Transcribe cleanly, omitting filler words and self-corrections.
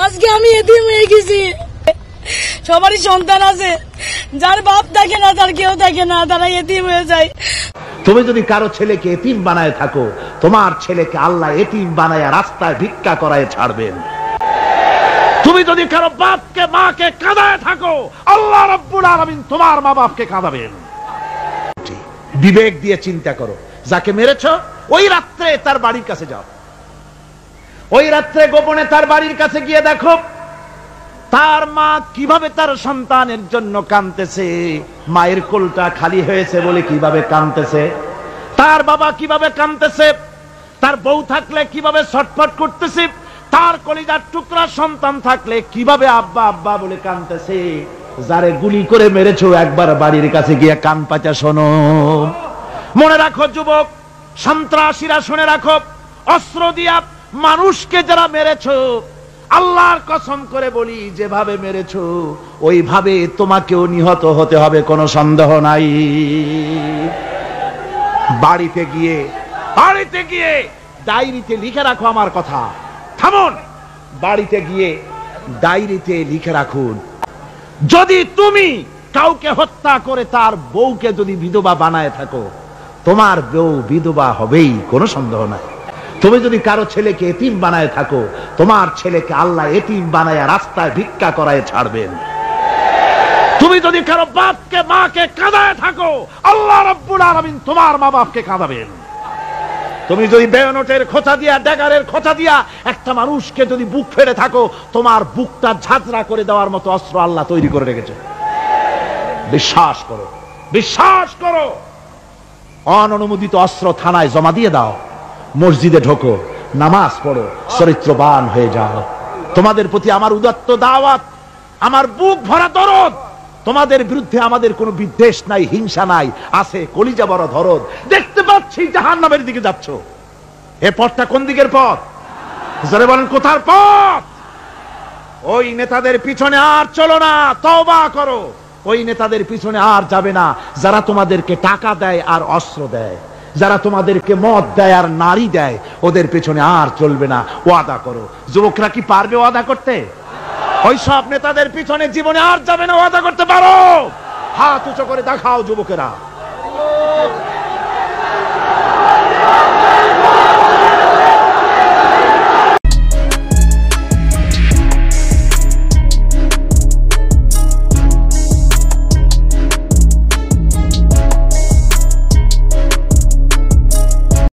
আজকে আমি এতিম হয়ে গেছি। সবারই সন্তান আছে, যার বাপ থাকে না, তার কেউ থাকে না, তারা এতিম হয়ে যায়। তুমি যদি কারো ছেলেকে এতিম বানায় থাকো, তোমার ছেলেকে আল্লাহ এতিম বানায় রাস্তায় ভিক্ষা করায় ছাড়বেন। তুমি যদি কারো বাপকে মাকে কাঁদায় থাকো, আল্লাহ রাব্বুল আলামিন তোমার মা বাপকে কাঁদাবেন। বিবেক দিয়ে চিন্তা করো, যাকে মেরেছো ওই রাত্রে তার বাড়ির কাছে যাও, ওই রাত্রে গোপনে তার বাড়ির কাছে গিয়ে দেখো তার মা কিভাবে তার সন্তানের জন্য কাঁদতেছে, মায়ের কোলটা খালি হয়েছে বলে কিভাবে কাঁদতেছে, তার বাবা কিভাবে কাঁদতেছে, তার বউ থাকলে কিভাবে ছটফট করতেছে, তার কলিজার টুকরা সন্তান থাকলে কিভাবে আব্বা আব্বা বলে কাঁদতেছে। যারে গুলি করে মেরেছো একবার বাড়ির কাছে গিয়ে কান পাচা শোনো। মনে রাখো যুবক, সন্ত্রাসীরা শুনে রাখো, অস্ত্র দিয়া মানুষকে যারা মেরেছো, আল্লাহর কসম করে বলি যেভাবে মেরেছো ওইভাবে তোমাকেও নিহত হতে হবে, কোনো সন্দেহ নাই। বাড়িতে গিয়ে ডায়েরিতে লিখে রাখো আমার কথা। থামুন, বাড়িতে গিয়ে ডায়েরিতে লিখে রাখুন, যদি তুমি কাউকে হত্যা করে তার বউকে যদি বিধবা বানায় থাকো, তোমার বউ বিধবা হবেই, কোনো সন্দেহ নাই। তুমি যদি কারো ছেলেকে এতিম বানায় থাকো, তোমার ছেলেকে আল্লাহ এতিম বানায় রাস্তায় ভিক্ষা করায় ছাড়বেন। তুমি যদি কারো বাপকে মাকে কাঁদায় থাকো, আল্লাহ রাব্বুল আলামিন তোমার মা বাপকে কাঁদাবেন। তুমি যদি বেয়নটের খোঁচা দিয়া, ড্যাগারের খোঁচা দিয়া একটা মানুষকে যদি বুক ফেড়ে থাকো, তোমার বুকটা ঝাঁঝরা করে দেওয়ার মতো অস্ত্র আল্লাহ তৈরি করে রেখেছে। বিশ্বাস করো, বিশ্বাস করো। অননুমোদিত অস্ত্র থানায় জমা দিয়ে দাও, মসজিদে ঢোকো, নামাজ পড়ো, চরিত্রবান হয়ে যাও। তোমাদের প্রতি আমার উদাত্ত দাওয়াত, আমার বুক ভরা দরদ। তোমাদের বিরুদ্ধে আমাদের কোনো বিদ্বেষ নাই, হিংসা নাই, আছে কলিজা বড় দরদ। দেখতে পাচ্ছি জাহান্নামের দিকে যাচ্ছ, এ পথটা কোন দিকের পথ? জোরে বলেন, কোথার পথ? ওই নেতাদের পিছনে আর চলো না, তওবা করো। ওই নেতাদের পিছনে আর যাবে না যারা তোমাদেরকে টাকা দেয় আর অস্ত্র দেয়, যারা তোমাদেরকে মদ দেয় আর নারী দেয়, ওদের পেছনে আর চলবে না। ওয়াদা করো। যুবকরা কি পারবে ওয়াদা করতে? ওই সব নেতাদের পিছনে জীবনে আর যাবে না, ওয়াদা করতে পারো? হাত উঁচু করে দেখাও যুবকেরা।